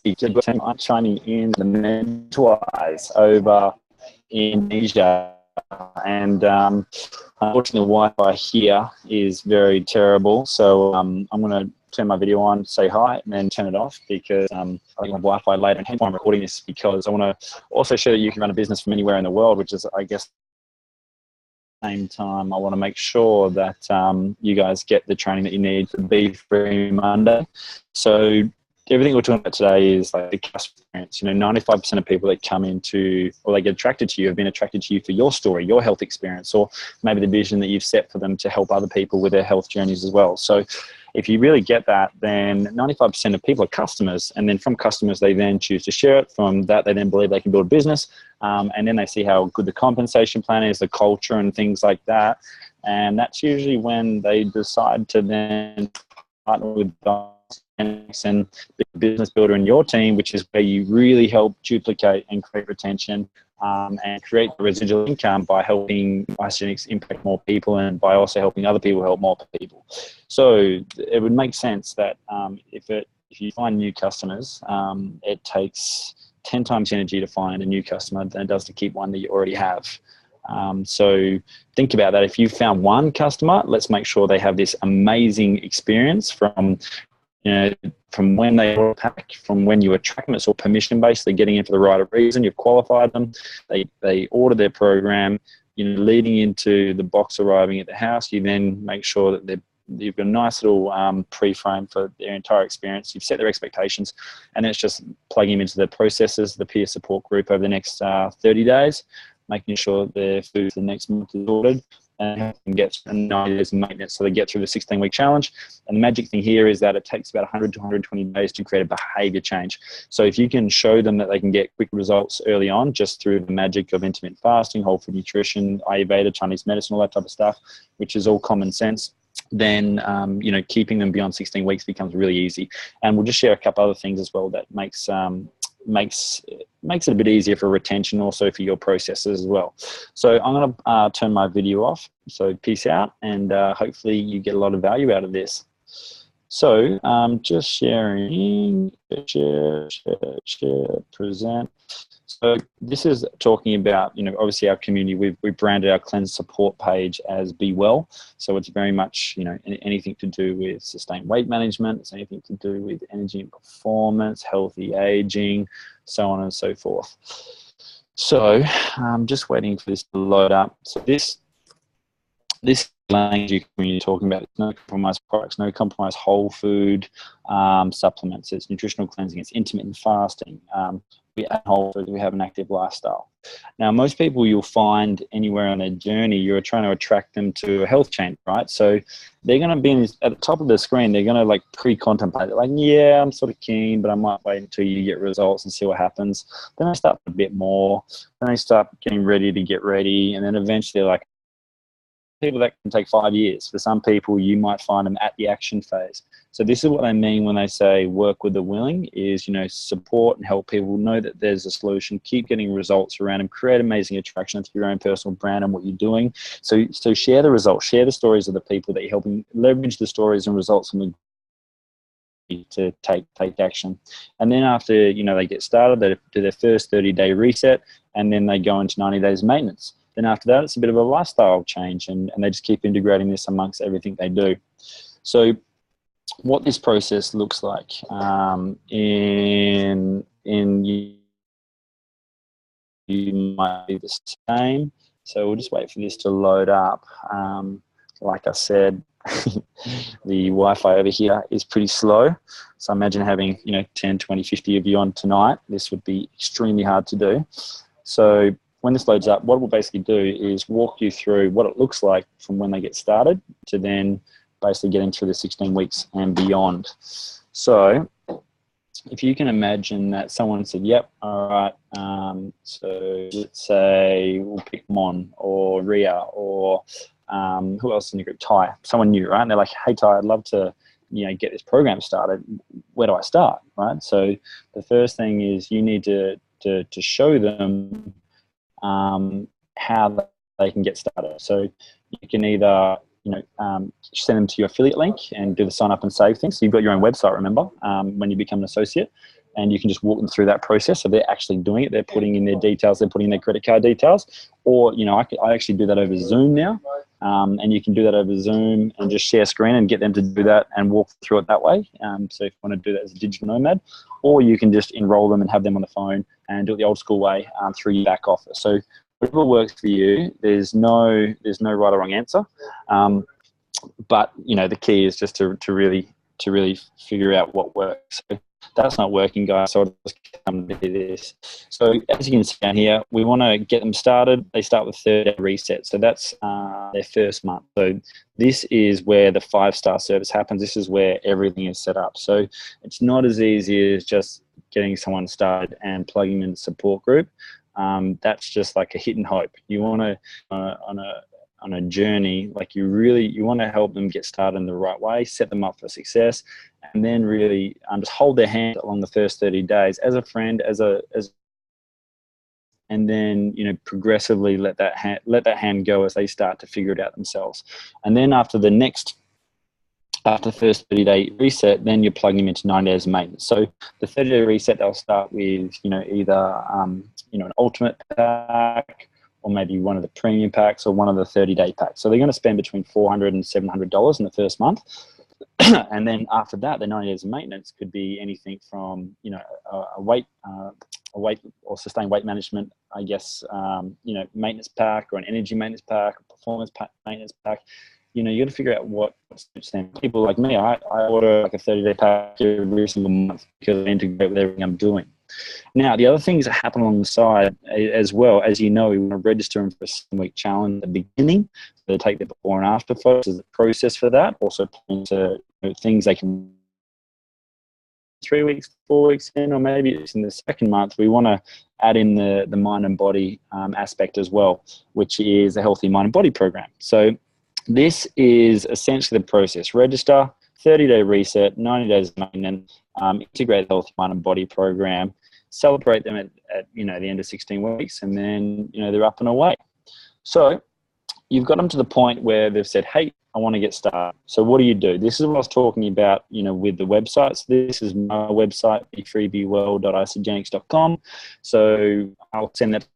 I'm training in the Mentors over in Indonesia, and unfortunately the Wi-Fi here is very terrible, so I'm going to turn my video on, say hi, and then turn it off because I think I have Wi-Fi later, and hence why I'm recording this, because I want to also show that you can run a business from anywhere in the world, which is, I guess, at the same time I want to make sure that you guys get the training that you need for BFREE Monday. So everything we're talking about today is like the customer experience. 95% of people that come into, or they get attracted to you, have been attracted to you for your story, your health experience, or maybe the vision that you've set for them to help other people with their health journeys as well. So if you really get that, then 95% of people are customers, and then from customers, they then choose to share it. From that, they then believe they can build a business, and then they see how good the compensation plan is, the culture and things like that. And that's usually when they decide to then partner with and be a business builder in your team, which is where you really help duplicate and create retention and create the residual income by helping Isogenics impact more people, and by also helping other people help more people. So it would make sense that if you find new customers, it takes 10 times energy to find a new customer than it does to keep one that you already have. So think about that. If you found one customer, let's make sure they have this amazing experience from when they order pack, from when you attract them. It's all permission based. They're getting in for the right reason. You've qualified them. They order their program. Leading into the box arriving at the house, you then make sure that you've got a nice little pre-frame for their entire experience. You've set their expectations, and then it's just plugging them into the processes, the peer support group over the next 30 days, making sure their food for the next month is ordered, and help them get 90 days of maintenance so they get through the 16-week challenge. And the magic thing here is that it takes about 100 to 120 days to create a behavior change. So if you can show them that they can get quick results early on just through the magic of intermittent fasting, whole food nutrition, Ayurveda, Chinese medicine, all that type of stuff, which is all common sense, then keeping them beyond 16 weeks becomes really easy. And we'll just share a couple other things as well that makes it a bit easier for retention, also for your processes as well. So I'm going to turn my video off. So peace out, and hopefully you get a lot of value out of this. So just sharing, share, present. So this is talking about, obviously our community. We've branded our cleanse support page as Be Well. So it's very much, anything to do with sustained weight management. It's anything to do with energy and performance, healthy aging, so on and so forth. So I'm just waiting for this to load up. So this language when you're talking about no compromise products, no compromise whole food supplements. It's nutritional cleansing. It's intermittent fasting. We add whole food. We have an active lifestyle. Now, most people you'll find anywhere on their journey, you're trying to attract them to a health change, right? So they're going to be at the top of the screen. They're going to pre-contemplate it. Yeah, I'm sort of keen, but I might wait until you get results and see what happens. Then they start a bit more. Then they start getting ready to get ready, and then eventually they're people that can take 5 years. For some people, you might find them at the action phase. So this is what they mean when they say work with the willing is, support and help people know that there's a solution, keep getting results around them, create amazing attraction to your own personal brand and what you're doing. So share the results, share the stories of the people that you're helping, leverage the stories and results from to take action. And then after, they get started, they do their first 30-day reset, and then they go into 90 days maintenance. Then after that, it's a bit of a lifestyle change, and they just keep integrating this amongst everything they do. So what this process looks like in you might be the same. So we'll just wait for this to load up. Like I said, the Wi-Fi over here is pretty slow. So imagine having 10, 20, 50 of you on tonight. This would be extremely hard to do. So when this loads up, what we'll basically do is walk you through what it looks like from when they get started to then basically getting through the 16 weeks and beyond. So if you can imagine that someone said, yep, all right, so let's say we'll pick Mon or Ria or who else in your group? Ty, someone new, right? And they're like, hey, Ty, I'd love to get this program started. Where do I start, right? So the first thing is you need to show them how they can get started. So you can either send them to your affiliate link and do the sign up and save things. So you've got your own website, remember, when you become an associate. and you can just walk them through that process. So they're actually doing it. They're putting in their details. They're putting in their credit card details. Or, you know, I actually do that over Zoom now. And you can do that over Zoom and just share screen and get them to do that and walk through it that way. So if you want to do that as a digital nomad, or you can just enroll them and have them on the phone and do it the old school way through your back office. So whatever works for you, there's no right or wrong answer. But you know, the key is just to really figure out what works. So that's not working, guys. So I'll just come to this. So as you can see down here, we want to get them started. They start with 30-day reset. So that's their first month. So this is where the 5-star service happens. This is where everything is set up. So it's not as easy as just getting someone started and plugging them in the support group. That's just like a hit and hope. You want to on a journey, like you want to help them get started in the right way, set them up for success, and then really just hold their hand along the first 30 days as a friend, and then, you know, progressively let that hand go as they start to figure it out themselves. And then after the first 30-day reset, then you're plugging them into 9 days of maintenance. So the 30-day reset, they'll start with, you know, either an ultimate pack, or maybe one of the premium packs, or one of the 30-day packs. So they're going to spend between $400 and $700 in the first month. And then after that, the 90 days of maintenance could be anything from, you know, a weight or sustained weight management, I guess, you know, maintenance pack, or an energy maintenance pack, or performance maintenance pack. You know, you got to figure out what suits them. People like me, I order like a 30-day pack every single month because I integrate with everything I'm doing. Now, the other things that happen on the side as well, as you know, we want to register them for a 7-week challenge at the beginning. So they take the before and after photos as a process for that. Also, into things they can 3 weeks, 4 weeks in, or maybe it's in the second month. We want to add in the mind and body aspect as well, which is a healthy mind and body program. So this is essentially the process: register, 30-day reset, 90 days of maintenance, integrate the healthy mind and body program, celebrate them at the end of 16 weeks, and then they're up and away. So you've got them to the point where they've said, hey, I want to get started. So what do? This is what I was talking about, with the websites. This is my website, BFREE.isogenics.com. So I'll send that.